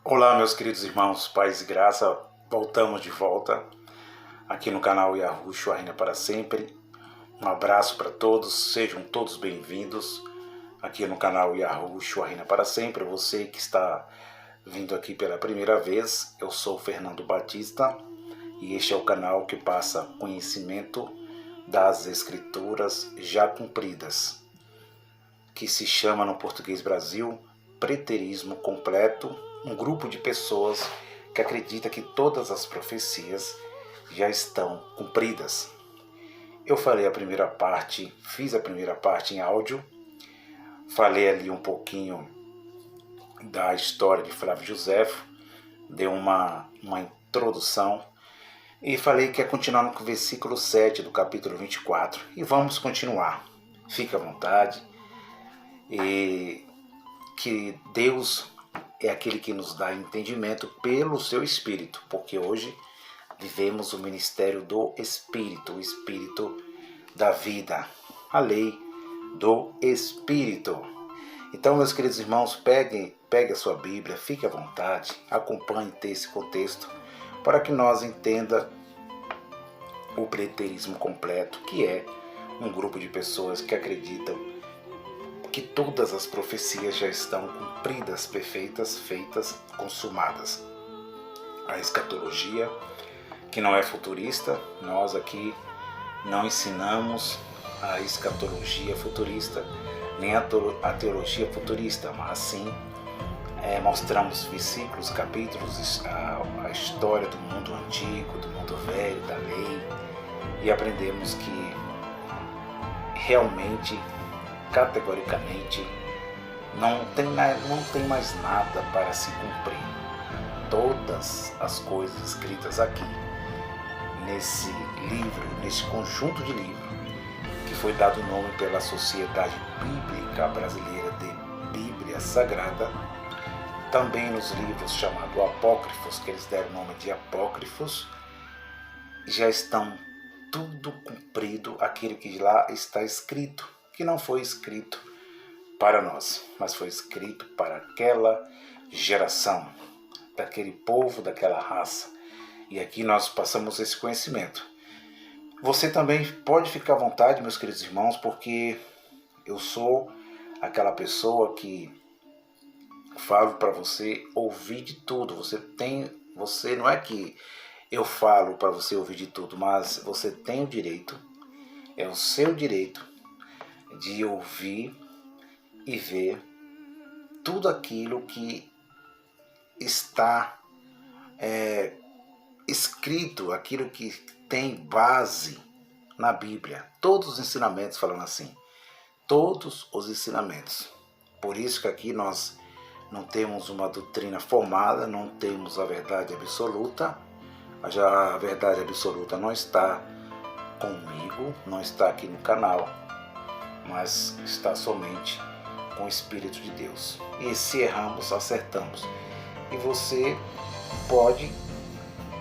Olá, meus queridos irmãos, paz e graça, voltamos de volta aqui no canal Yahushua Reina para Sempre. Um abraço para todos, sejam todos bem-vindos aqui no canal Yahushua Reina para Sempre. Você que está vindo aqui pela primeira vez, eu sou Fernando Batista e este é o canal que passa conhecimento das Escrituras já cumpridas, que se chama no português Brasil Preterismo Completo. Um grupo de pessoas que acredita que todas as profecias já estão cumpridas. Eu falei a primeira parte, fiz a primeira parte em áudio, falei ali um pouquinho da história de Flávio Josefo, dei uma introdução e falei que ia continuar no versículo 7 do capítulo 24 e vamos continuar. Fique à vontade e que Deus é aquele que nos dá entendimento pelo seu Espírito, porque hoje vivemos o ministério do Espírito, o Espírito da vida, a lei do Espírito. Então, meus queridos irmãos, pegue a sua Bíblia, fique à vontade, acompanhe esse contexto, para que nós entenda o preterismo completo, que é um grupo de pessoas que acreditam que todas as profecias já estão cumpridas, perfeitas, feitas, consumadas. A escatologia, que não é futurista, nós aqui não ensinamos a escatologia futurista, nem a teologia futurista, mas sim mostramos versículos, capítulos, a história do mundo antigo, do mundo velho, da lei, e aprendemos que realmente, categoricamente, não tem mais nada para se cumprir. Todas as coisas escritas aqui, nesse livro, nesse conjunto de livros, que foi dado nome pela Sociedade Bíblica Brasileira de Bíblia Sagrada, também nos livros chamados apócrifos, que eles deram o nome de apócrifos, já estão tudo cumprido, aquilo que lá está escrito, que não foi escrito para nós, mas foi escrito para aquela geração, daquele povo, daquela raça. E aqui nós passamos esse conhecimento. Você também pode ficar à vontade, meus queridos irmãos, porque eu sou aquela pessoa que falo para você ouvir de tudo. Você não é que eu falo para você ouvir de tudo, mas você tem o direito, é o seu direito de ouvir e ver tudo aquilo que está escrito, aquilo que tem base na Bíblia. Todos os ensinamentos, falando assim, todos os ensinamentos. Por isso que aqui nós não temos uma doutrina formada, não temos a verdade absoluta. Já a verdade absoluta não está comigo, não está aqui no canal, mas está somente com o Espírito de Deus. E se erramos, acertamos. E você pode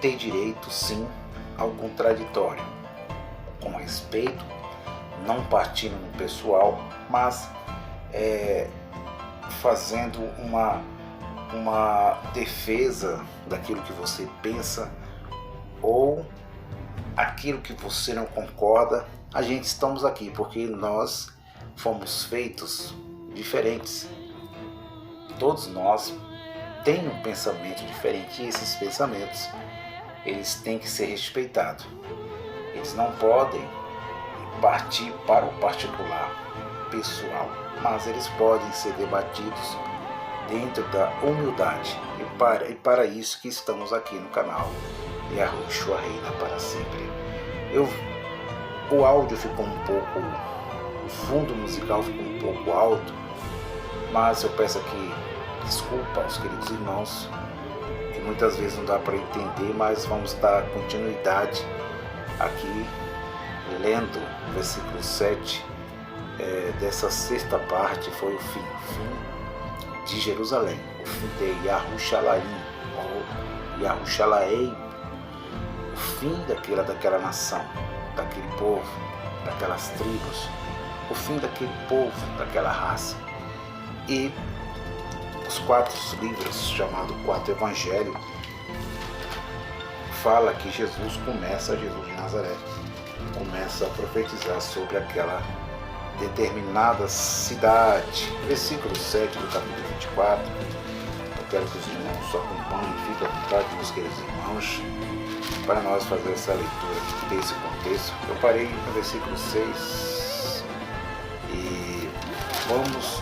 ter direito, sim, ao contraditório, com respeito, não partindo no pessoal, mas fazendo uma defesa daquilo que você pensa ou aquilo que você não concorda. A gente estamos aqui porque nós fomos feitos diferentes. Todos nós temos um pensamento diferente e esses pensamentos, eles têm que ser respeitados. Eles não podem partir para o particular, pessoal, mas eles podem ser debatidos dentro da humildade. E para isso que estamos aqui no canal Yahushua Reina para Sempre. O áudio ficou um pouco, o fundo musical ficou um pouco alto, mas eu peço aqui desculpa aos queridos irmãos, que muitas vezes não dá para entender, mas vamos dar continuidade aqui, lendo o versículo 7 dessa sexta parte. Foi o fim de Jerusalém, o fim de Yahushalaim, ou Yahushalaim, o fim daquela nação, daquele povo, daquelas tribos, o fim daquele povo, daquela raça. E dos 4 livros, chamado 4 Evangelhos, fala que Jesus de Nazaré, começa a profetizar sobre aquela determinada cidade. Versículo 7 do capítulo 24. Eu quero que os irmãos acompanhem, fiquem à vontade, meus queridos irmãos, para nós fazer essa leitura desse contexto. Eu parei no versículo 6 e vamos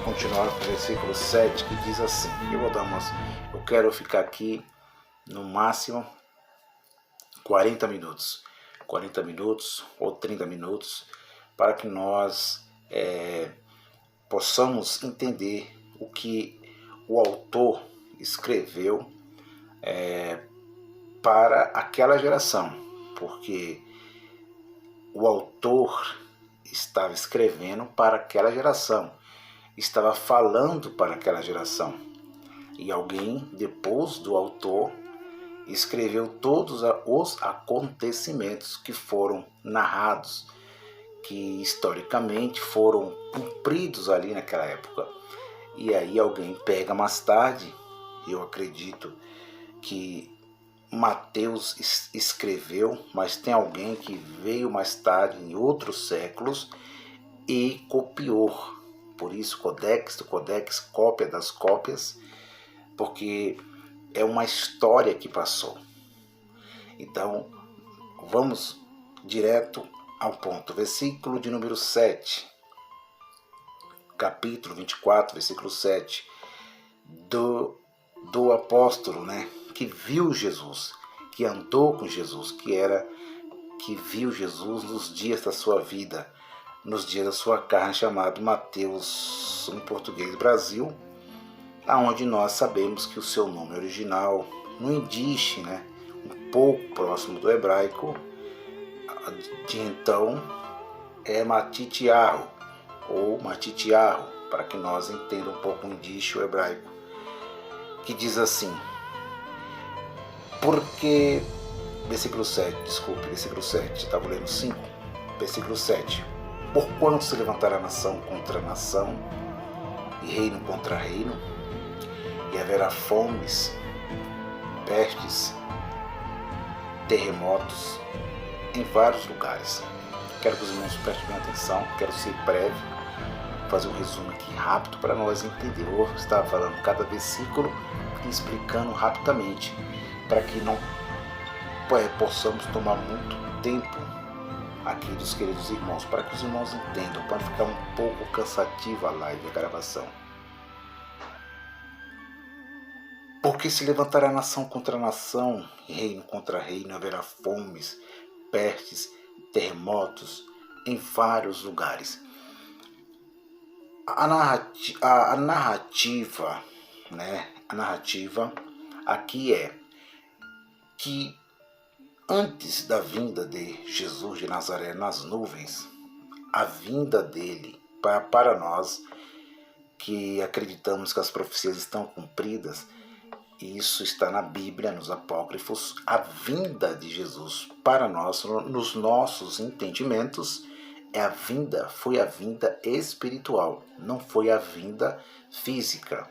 continuar com o versículo 7, que diz assim. Eu quero ficar aqui no máximo 40 minutos ou 30 minutos, para que nós possamos entender o que o autor escreveu para aquela geração, porque o autor estava escrevendo para aquela geração, estava falando para aquela geração, e alguém depois do autor escreveu todos os acontecimentos que foram narrados, que historicamente foram cumpridos ali naquela época. E aí alguém pega mais tarde, eu acredito que Mateus escreveu, mas tem alguém que veio mais tarde, em outros séculos, e copiou. Por isso, codex do codex, cópia das cópias, porque é uma história que passou. Então, vamos direto ao ponto. Versículo de número 7, capítulo 24, versículo 7, do apóstolo, que viu Jesus, que andou com Jesus, que viu Jesus nos dias da sua vida, nos dias da sua carne, chamado Mateus, em português Brasil, aonde nós sabemos que o seu nome original, no Yiddish, um pouco próximo do hebraico, de então é Matitiahu, ou Matitiahu, para que nós entendamos um pouco o Yiddish, o hebraico, que diz assim, porque, versículo 7, estava lendo 5, versículo 7, porquanto se levantará nação contra nação, e reino contra reino, e haverá fomes, pestes, terremotos em vários lugares. Quero que os irmãos prestem bem atenção, quero ser breve, fazer um resumo aqui rápido para nós entender. Eu estava falando cada versículo e explicando rapidamente, para que não possamos tomar muito tempo aqui dos queridos irmãos, para que os irmãos entendam, para ficar um pouco cansativa a live, a gravação. Porque se levantará nação contra nação, reino contra reino, haverá fomes, pestes, terremotos em vários lugares. A narrativa aqui é que antes da vinda de Jesus de Nazaré nas nuvens, a vinda dele para nós que acreditamos que as profecias estão cumpridas, isso está na Bíblia, nos apócrifos, a vinda de Jesus para nós, nos nossos entendimentos, foi a vinda espiritual, não foi a vinda física.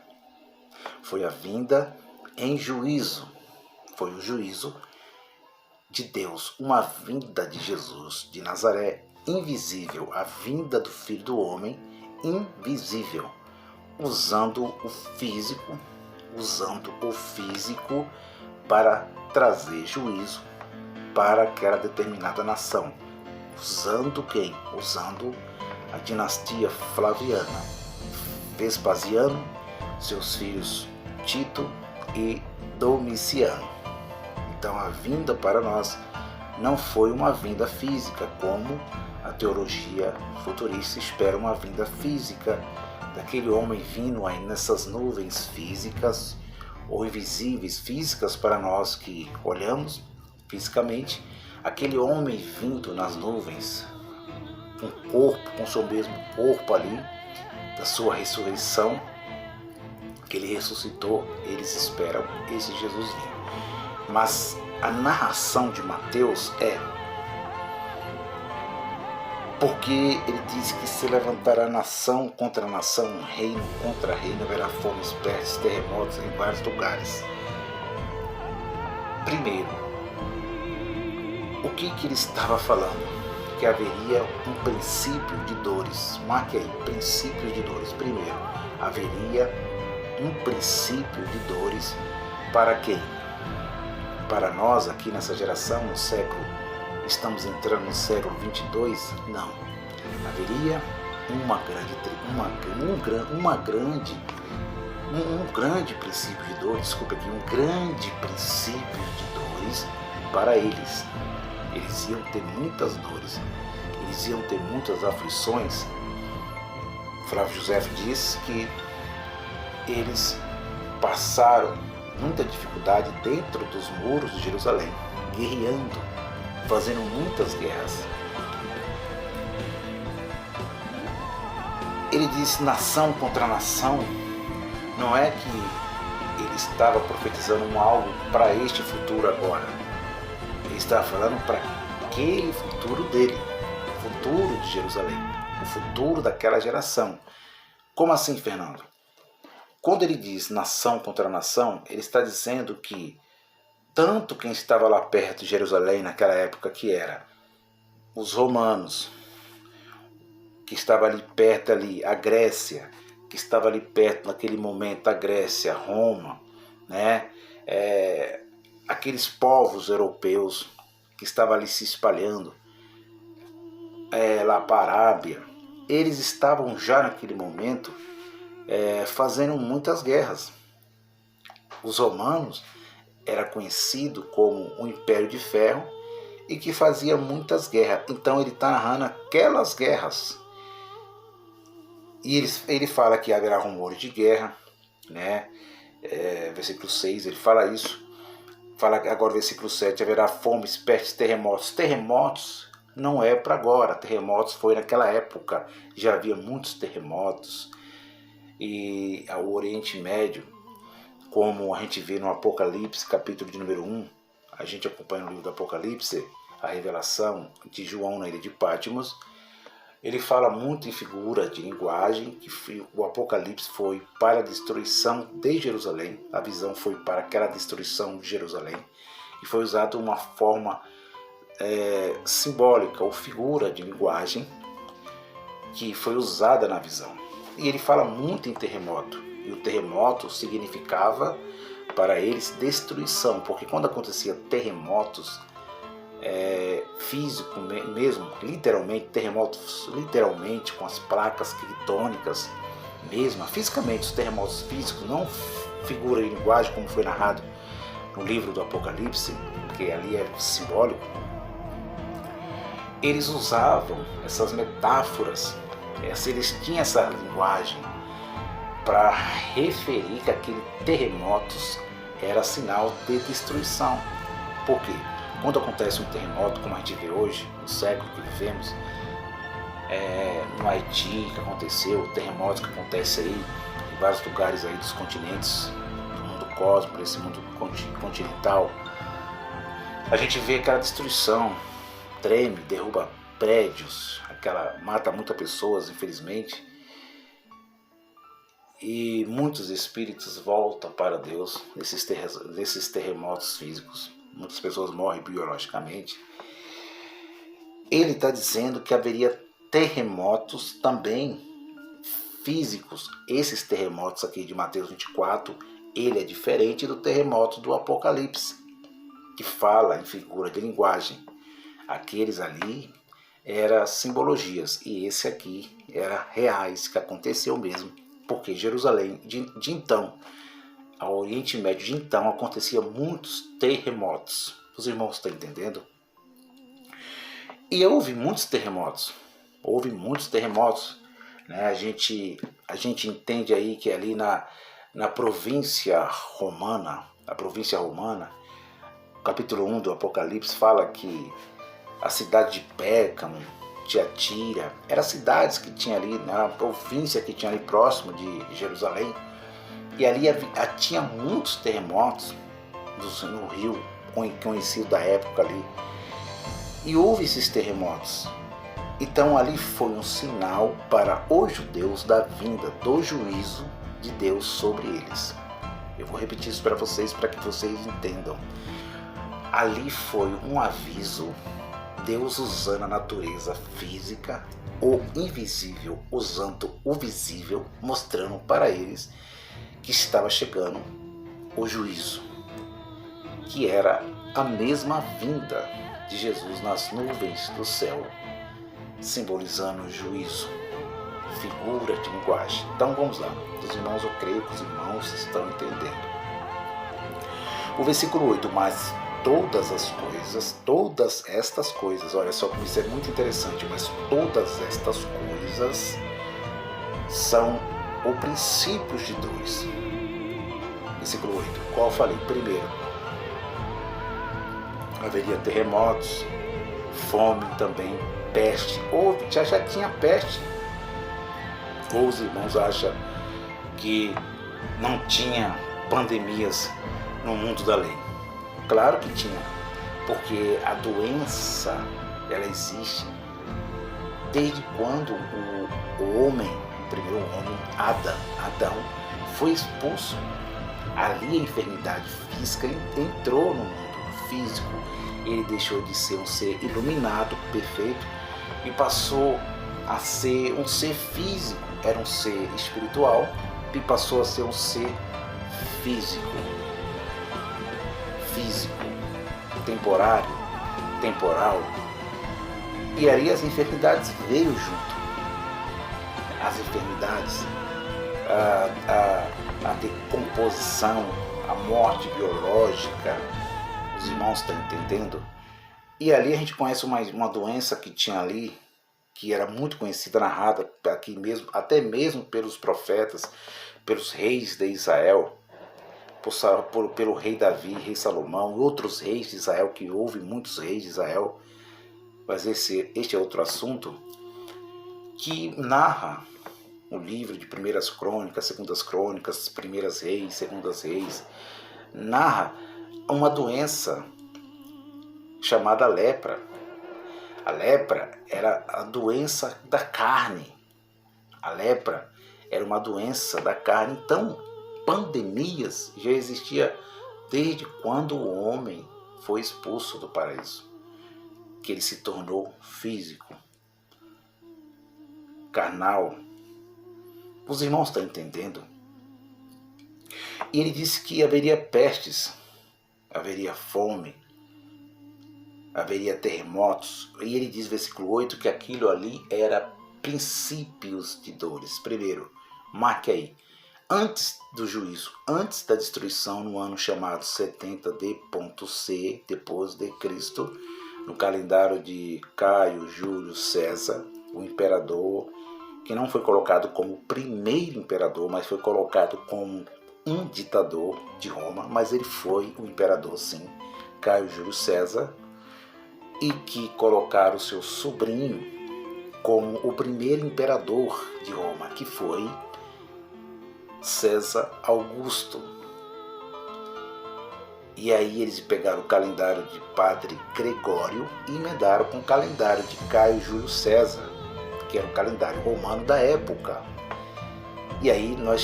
Foi a vinda em juízo, foi o juízo de Deus, uma vinda de Jesus de Nazaré invisível, a vinda do Filho do Homem invisível, usando o físico para trazer juízo para aquela determinada nação. Usando quem? Usando a dinastia Flaviana, Vespasiano, seus filhos Tito e Domiciano. Então a vinda para nós não foi uma vinda física, como a teologia futurista espera uma vinda física, daquele homem vindo aí nessas nuvens físicas ou invisíveis, físicas para nós que olhamos fisicamente, aquele homem vindo nas nuvens, com seu mesmo corpo ali, da sua ressurreição, que ele ressuscitou, eles esperam esse Jesus vir. Mas a narração de Mateus é Porque ele diz que se levantará nação contra nação, reino contra reino, haverá fomes, pestes, terremotos em vários lugares. Primeiro, o que ele estava falando? Que haveria um princípio de dores. Marque aí, princípios de dores. Primeiro, haveria um princípio de dores para quem? Para nós aqui nessa geração, no século, estamos entrando no século 22? Não. Haveria um grande princípio de dores, desculpa aqui, um grande princípio de dores para eles. Eles iam ter muitas dores, eles iam ter muitas aflições. Flávio José diz que eles passaram muita dificuldade dentro dos muros de Jerusalém, guerreando, fazendo muitas guerras. Ele diz nação contra nação. Não é que ele estava profetizando algo para este futuro agora. Ele estava falando para aquele futuro dele, o futuro de Jerusalém, o futuro daquela geração. Como assim, Fernando? Quando ele diz nação contra nação, ele está dizendo que tanto quem estava lá perto de Jerusalém naquela época, que era os romanos, que estava ali perto ali, a Grécia, que estava ali perto naquele momento, a Grécia, Roma, né? Aqueles povos europeus que estavam ali se espalhando lá para a Arábia, eles estavam já naquele momento fazendo muitas guerras. Os romanos era conhecido como o Império de Ferro e que fazia muitas guerras. Então ele está narrando aquelas guerras. E ele fala que haverá rumores de guerra, né? Versículo 6, ele fala isso. Fala agora, versículo 7, haverá fomes, pestes, terremotos. Terremotos não é para agora, terremotos foi naquela época, já havia muitos terremotos. E o Oriente Médio, como a gente vê no Apocalipse, capítulo de número 1, a gente acompanha no livro do Apocalipse, a revelação de João na ilha de Patmos, ele fala muito em figura de linguagem, que o Apocalipse foi para a destruição de Jerusalém, a visão foi para aquela destruição de Jerusalém, e foi usada uma forma simbólica ou figura de linguagem que foi usada na visão. E ele fala muito em terremoto, e o terremoto significava para eles destruição, porque quando acontecia terremotos físico mesmo, literalmente, terremotos literalmente com as placas tectônicas mesmo, fisicamente os terremotos físicos, não figura de linguagem como foi narrado no livro do Apocalipse, que ali é simbólico. Eles usavam essas metáforas, eles tinham essa linguagem para referir que aquele terremotos era sinal de destruição. Por quê? Quando acontece um terremoto, como a gente vê hoje, no século que vivemos, no Haiti que aconteceu, terremotos que acontecem aí em vários lugares aí dos continentes, do mundo cósmico, desse mundo continental, a gente vê aquela destruição, treme, derruba prédios, mata muitas pessoas, infelizmente, e muitos espíritos voltam para Deus nesses terremotos físicos. Muitas pessoas morrem biologicamente. Ele está dizendo que haveria terremotos também físicos. Esses terremotos aqui de Mateus 24, ele é diferente do terremoto do Apocalipse, que fala em figura de linguagem. Aqueles ali eram simbologias, e esse aqui era reais, que aconteceu mesmo, porque Jerusalém de então, ao Oriente Médio de então, acontecia muitos terremotos. Os irmãos estão entendendo? E houve muitos terremotos. Né? A gente entende aí que ali na província romana, capítulo 1 do Apocalipse fala que a cidade de Pérgamo, Tiatira, eram cidades que tinha ali, na província que tinha ali próximo de Jerusalém. E ali tinha muitos terremotos no rio conhecido da época ali. E houve esses terremotos. Então ali foi um sinal para os judeus da vinda do juízo de Deus sobre eles. Eu vou repetir isso para vocês entendam. Ali foi um aviso, Deus usando a natureza física, o invisível usando o visível, mostrando para eles que estava chegando o juízo, que era a mesma vinda de Jesus nas nuvens do céu, simbolizando o juízo, figura de linguagem. Então vamos lá, os irmãos, eu creio que os irmãos estão entendendo. O versículo 8, mas todas estas coisas, olha só como isso é muito interessante, mas todas estas coisas são o princípio de dores. Versículo 8, qual eu falei? Primeiro, haveria terremotos, fome também, peste. Já tinha peste. Ou os irmãos acham que não tinha pandemias no mundo da lei? Claro que tinha, porque a doença, ela existe desde quando o homem, o primeiro homem, Adão, foi expulso. Ali a enfermidade física entrou no mundo físico. Ele deixou de ser um ser iluminado, perfeito, e passou a ser um ser físico. Era um ser espiritual e passou a ser um ser físico, temporal. E aí as enfermidades veio junto. As enfermidades, a decomposição, a morte biológica, os irmãos estão entendendo? E ali a gente conhece uma doença que tinha ali, que era muito conhecida, narrada aqui mesmo, até mesmo pelos profetas, pelos reis de Israel, pelo rei Davi, rei Salomão, outros reis de Israel, que houve muitos reis de Israel, mas este é outro assunto, que narra o livro de Primeiras Crônicas, Segundas Crônicas, Primeiras Reis, Segundas Reis, narra uma doença chamada lepra. A lepra era a doença da carne. A lepra era uma doença da carne. Então, pandemias já existia desde quando o homem foi expulso do paraíso, que ele se tornou físico, carnal. Os irmãos estão entendendo? E ele disse que haveria pestes, haveria fome, haveria terremotos. E ele diz, versículo 8, que aquilo ali era princípios de dores. Primeiro, marque aí, antes do juízo, antes da destruição, no ano chamado 70 D.C, depois de Cristo, no calendário de Caio Júlio César, o imperador, que não foi colocado como o primeiro imperador, mas foi colocado como um ditador de Roma, mas ele foi o imperador, sim, Caio Júlio César, e que colocaram o seu sobrinho como o primeiro imperador de Roma, que foi César Augusto. E aí eles pegaram o calendário de Padre Gregório e emendaram com o calendário de Caio Júlio César, que era o calendário romano da época. E aí nós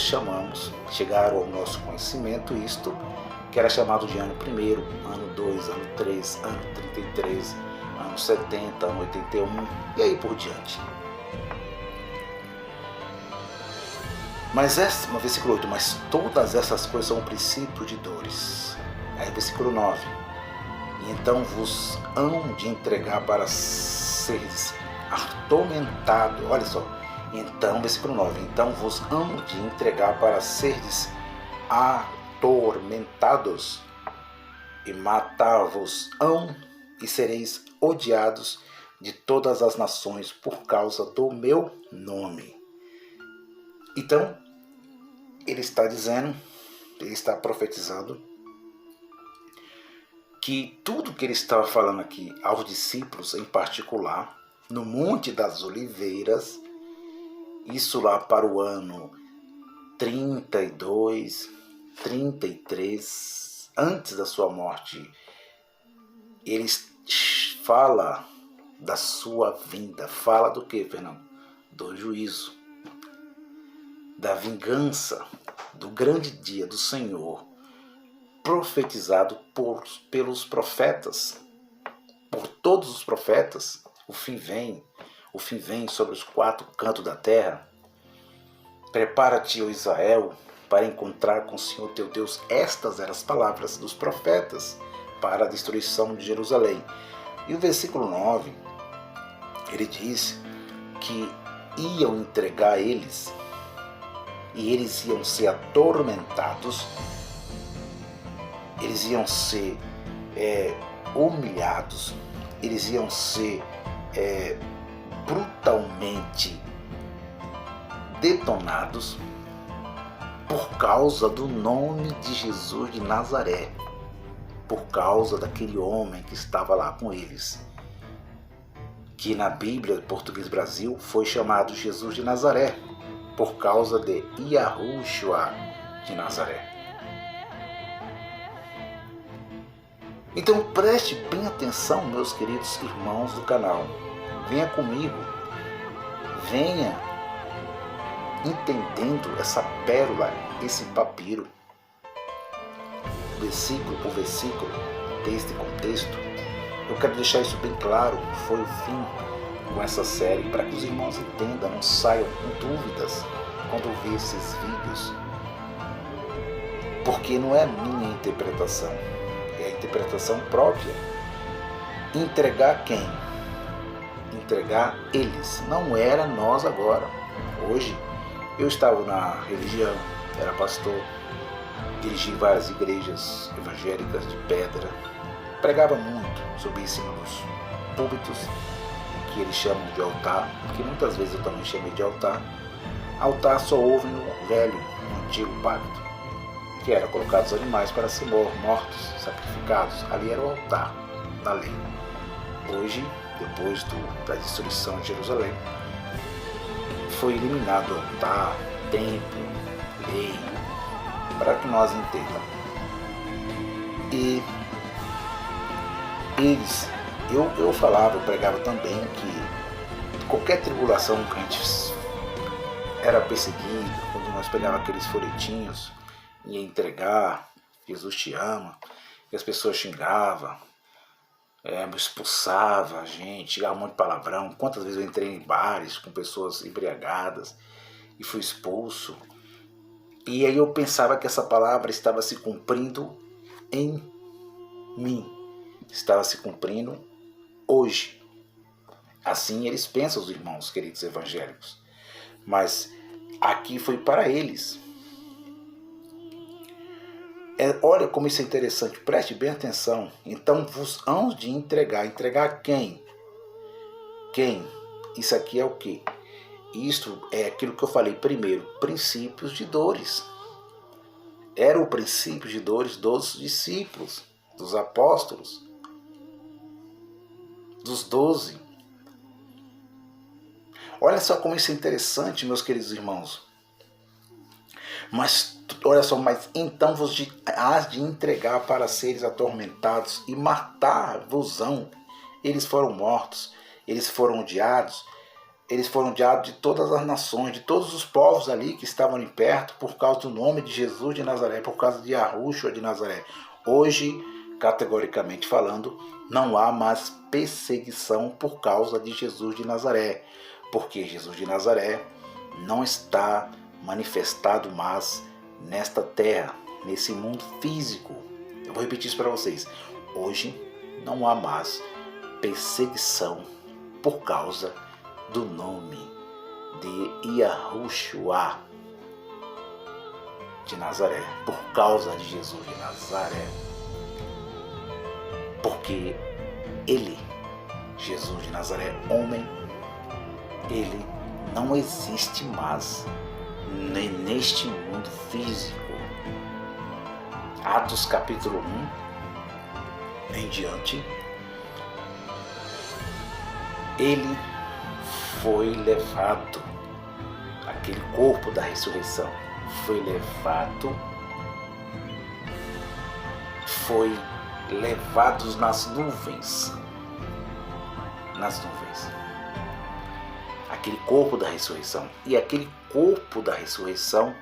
chegaram ao nosso conhecimento isto, que era chamado de ano 1º, ano 2, ano 3, ano 33, ano 70, ano 81, e aí por diante. Mas no versículo 8, mas todas essas coisas são um princípio de dores. Aí versículo 9, e então vos hão de entregar para seres atormentado. Olha só, então, versículo 9, então vos hão de entregar para seres atormentados, e matar-vos-ão, e sereis odiados de todas as nações por causa do meu nome. Então, ele está dizendo, ele está profetizando, que tudo que ele estava falando aqui aos discípulos em particular, no Monte das Oliveiras, isso lá para o ano 32, 33, antes da sua morte, ele fala da sua vinda. Fala do que, Fernando? Do juízo, da vingança, do grande dia do Senhor, profetizado pelos profetas, por todos os profetas. O fim vem sobre os 4 cantos da terra. Prepara-te, ó Israel, para encontrar com o Senhor teu Deus. Estas eram as palavras dos profetas para a destruição de Jerusalém. E o versículo 9, ele diz que iam entregar eles, e eles iam ser atormentados, eles iam ser humilhados, eles iam ser brutalmente detonados por causa do nome de Jesus de Nazaré, por causa daquele homem que estava lá com eles, que na Bíblia, português Brasil, foi chamado Jesus de Nazaré, por causa de Yahushua de Nazaré. Então preste bem atenção, meus queridos irmãos do canal. Venha comigo, venha entendendo essa pérola, esse papiro, versículo por versículo deste contexto. Eu quero deixar isso bem claro. Foi o fim com essa série, para que os irmãos entendam, não saiam com dúvidas quando ouvir esses vídeos, porque não é a minha interpretação, é a interpretação própria. Entregar quem? Entregar eles. Não era nós agora. Hoje eu estava na religião, era pastor, dirigi várias igrejas evangélicas de pedra, pregava muito, subia em cima dos púlpitos, que eles chamam de altar, que muitas vezes eu também chamei de altar. Altar só houve no velho, no antigo pacto, que era colocar os animais para ser mortos, sacrificados. Ali era o altar da lei. Hoje, depois da destruição de Jerusalém, foi eliminado o altar, templo, lei, para que nós entendamos. E eles, eu falava, eu pregava também que qualquer tribulação que a gente era perseguido, quando nós pegávamos aqueles folhetinhos, ia entregar, Jesus te ama, e as pessoas xingavam, expulsava a gente, chegava um monte de palavrão. Quantas vezes eu entrei em bares com pessoas embriagadas e fui expulso. E aí eu pensava que essa palavra estava se cumprindo em mim, estava se cumprindo hoje. Assim eles pensam, os irmãos queridos evangélicos. Mas aqui foi para eles. Olha como isso é interessante, preste bem atenção. Então vos hão de entregar. Entregar quem? Quem? Isso aqui é o quê? Isto é aquilo que eu falei primeiro, princípios de dores. Era o princípio de dores dos discípulos, dos apóstolos, dos 12. Olha só como isso é interessante, meus queridos irmãos. Mas, olha só, mas então vos hás de entregar para seres atormentados e matar-vos-ão. Eles foram mortos, eles foram odiados de todas as nações, de todos os povos ali que estavam ali perto, por causa do nome de Jesus de Nazaré, por causa de Yahushua de Nazaré. Hoje, categoricamente falando, não há mais perseguição por causa de Jesus de Nazaré, porque Jesus de Nazaré não está manifestado mais nesta terra, nesse mundo físico. Eu vou repetir isso para vocês. Hoje não há mais perseguição por causa do nome de Yahushua de Nazaré, por causa de Jesus de Nazaré, porque ele, Jesus de Nazaré, homem, ele não existe mais neste mundo físico. Atos capítulo 1 em diante, ele foi levado, aquele corpo da ressurreição foi levados nas nuvens nas nuvens. Aquele corpo da ressurreição. E aquele corpo da ressurreição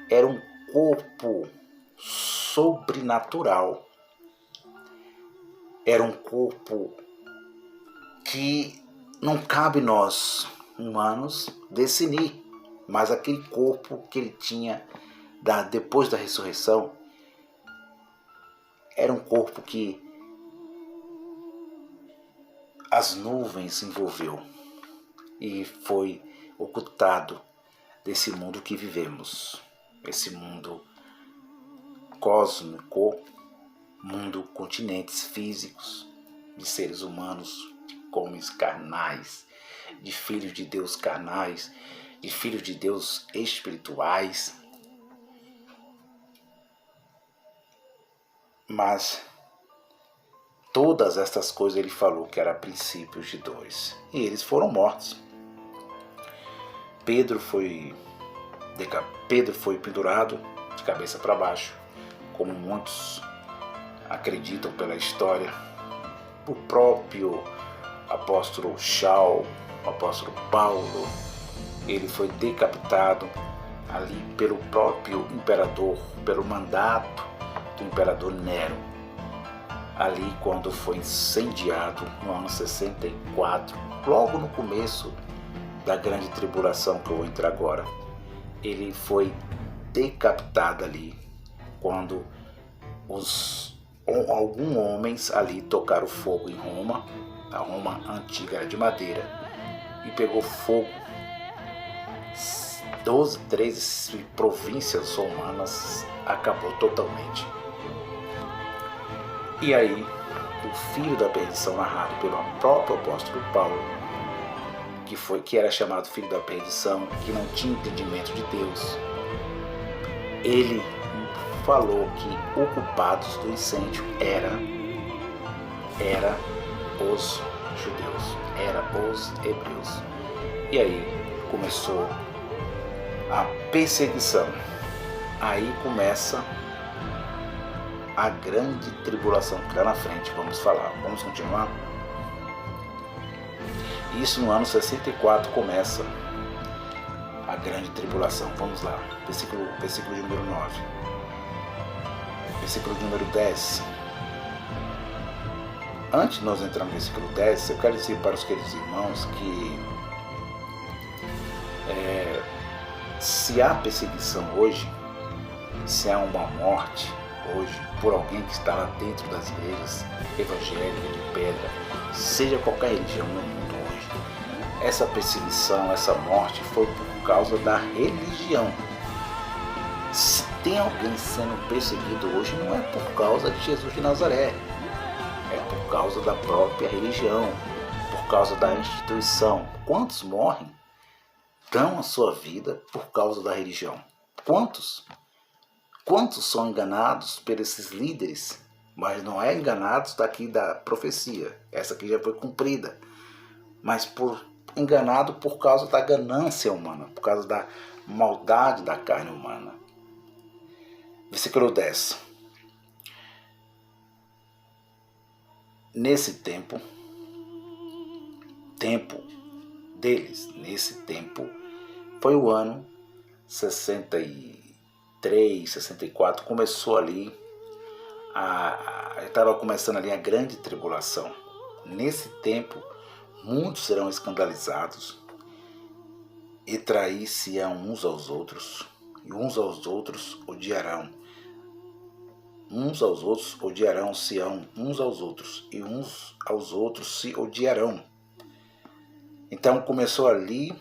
era um corpo sobrenatural. Era um corpo que não cabe nós, humanos, definir. Mas aquele corpo que ele tinha depois da ressurreição era um corpo que as nuvens envolveu e foi ocultado desse mundo que vivemos, esse mundo cósmico, mundo continentes físicos, de seres humanos, de homens carnais, de filhos de Deus carnais, de filhos de Deus espirituais. Mas todas estas coisas ele falou que eram princípios de dores. E eles foram mortos. Pedro foi pendurado de cabeça para baixo, como muitos acreditam pela história. O próprio apóstolo Shaul, o apóstolo Paulo, ele foi decapitado ali pelo próprio imperador, pelo mandato do imperador Nero. Ali quando foi incendiado no ano 64, logo no começo da grande tribulação que eu vou entrar agora, ele foi decapitado ali quando alguns homens ali tocaram fogo em Roma. A Roma antiga era de madeira e pegou fogo. 13 províncias romanas acabou totalmente. E aí, o filho da perdição, narrado pelo próprio apóstolo Paulo, que era chamado filho da perdição, que não tinha entendimento de Deus, ele falou que os culpados do incêndio era os judeus, era os hebreus. E aí começou a perseguição. Aí começa a grande tribulação que está na frente. Vamos continuar? Isso no ano 64 começa a grande tribulação. Vamos lá, versículo de número 9. Versículo de número 10. Antes de nós entrarmos no versículo 10, eu quero dizer para os queridos irmãos que se há perseguição hoje, se há uma morte hoje por alguém que está lá dentro das igrejas evangélicas de pedra, seja qualquer religião no mundo hoje, essa perseguição, essa morte foi por causa da religião. Se tem alguém sendo perseguido hoje, não é por causa de Jesus de Nazaré, é por causa da própria religião, por causa da instituição. Quantos morrem, dão a sua vida por causa da religião? Quantos são enganados por esses líderes, mas não é enganados daqui da profecia, essa aqui já foi cumprida, mas enganado por causa da ganância humana, por causa da maldade da carne humana. Versículo 10. Nesse tempo deles, foi o ano 63, 64, começou ali, estava começando ali a grande tribulação. Nesse tempo, muitos serão escandalizados e trair-se-ão uns aos outros, e uns aos outros odiarão. Uns aos outros odiarão-se-ão uns aos outros, e uns aos outros se odiarão. Então começou ali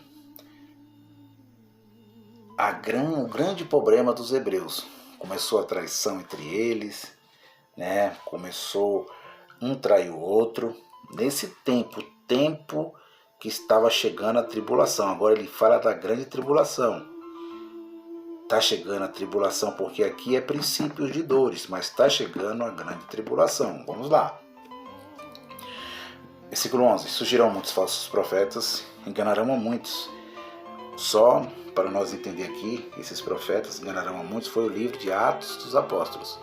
o grande problema dos hebreus. Começou a traição entre eles, né? Começou um trair o outro. Nesse tempo que estava chegando a tribulação. Agora ele fala da grande tribulação. Está chegando a tribulação, porque aqui é princípios de dores, mas está chegando a grande tribulação. Vamos lá. Versículo 11. Surgirão muitos falsos profetas, enganarão a muitos. Só para nós entender aqui, esses profetas enganarão a muitos, foi o livro de Atos dos Apóstolos,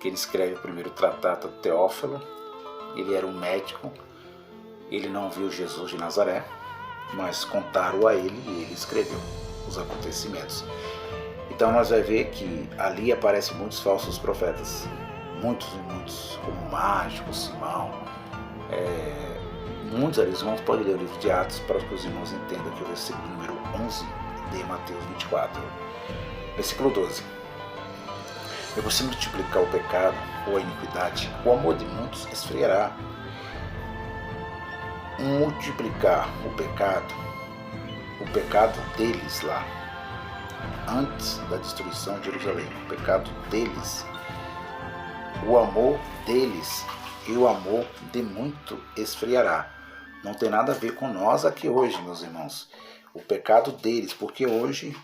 que ele escreve o primeiro tratado a Teófilo. Ele era um médico Ele não viu Jesus de Nazaré, mas contaram a ele e ele escreveu os acontecimentos. Então nós vamos ver que ali aparecem muitos falsos profetas, muitos, como Mágico, Simão. Muitos ali, os irmãos podem ler o livro de Atos para que os irmãos entendam que o versículo número 11 de Mateus 24. Versículo 12. Eu vou multiplicar o pecado ou a iniquidade, o amor de muitos esfriará. Multiplicar o pecado deles lá, antes da destruição de Jerusalém, o pecado deles, o amor deles e o amor de muito esfriará. Não tem nada a ver com nós aqui hoje, meus irmãos. O pecado deles, porque hoje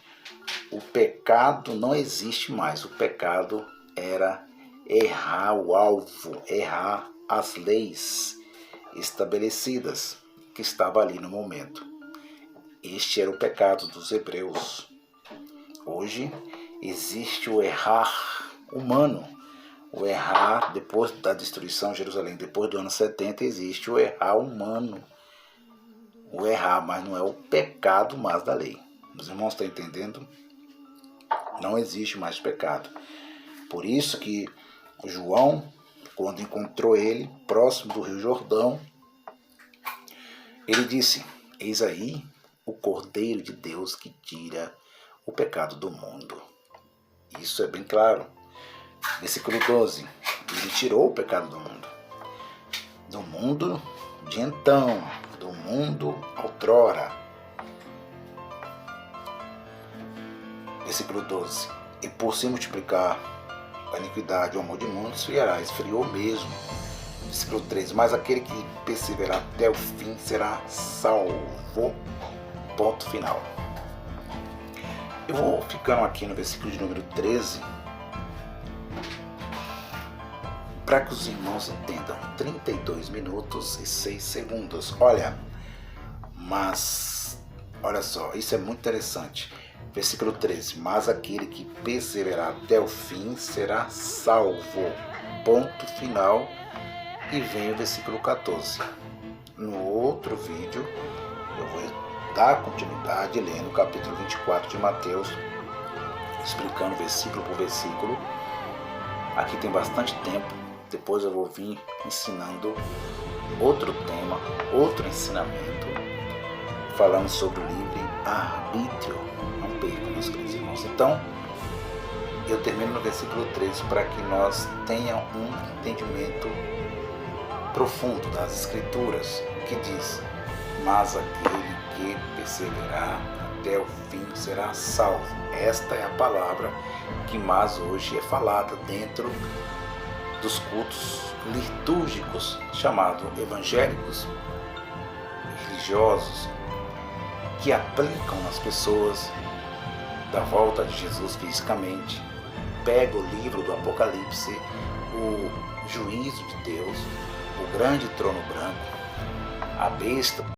o pecado não existe mais. O pecado era errar o alvo, errar as leis estabelecidas que estava ali no momento. Este era o pecado dos hebreus. Hoje existe o errar humano. O errar depois da destruição de Jerusalém, depois do ano 70, existe o errar humano. O errar, mas não é o pecado mais da lei. Os irmãos estão entendendo? Não existe mais pecado. Por isso que João, quando encontrou ele próximo do Rio Jordão, ele disse: eis aí o Cordeiro de Deus que tira o pecado do mundo. Isso é bem claro. Versículo 12. Ele tirou o pecado do mundo. Do mundo de então, do mundo outrora. Versículo 12. E por se multiplicar a iniquidade, o amor de muitos esfriará. Esfriou mesmo. Versículo 13. Mas aquele que perseverar até o fim será salvo. Ponto final. Eu vou ficando aqui no versículo de número 13, para que os irmãos entendam. 32 minutos e 6 segundos. Olha só, isso é muito interessante. Versículo 13. Mas aquele que perseverar até o fim será salvo. Ponto final. E vem o versículo 14. No outro vídeo, eu vou dar continuidade lendo o capítulo 24 de Mateus, explicando versículo por versículo. Aqui tem bastante tempo. Depois eu vou vir ensinando outro tema, outro ensinamento, falando sobre o livre-arbítrio. Não percam, meus queridos irmãos. Então, eu termino no versículo 13 para que nós tenhamos um entendimento profundo das Escrituras, que diz: mas aquele que perseverar até o fim será salvo. Esta é a palavra que mais hoje é falada dentro dos cultos litúrgicos, chamados evangélicos, religiosos, que aplicam nas pessoas da volta de Jesus fisicamente. Pega o livro do Apocalipse, o juízo de Deus, o grande trono branco, a besta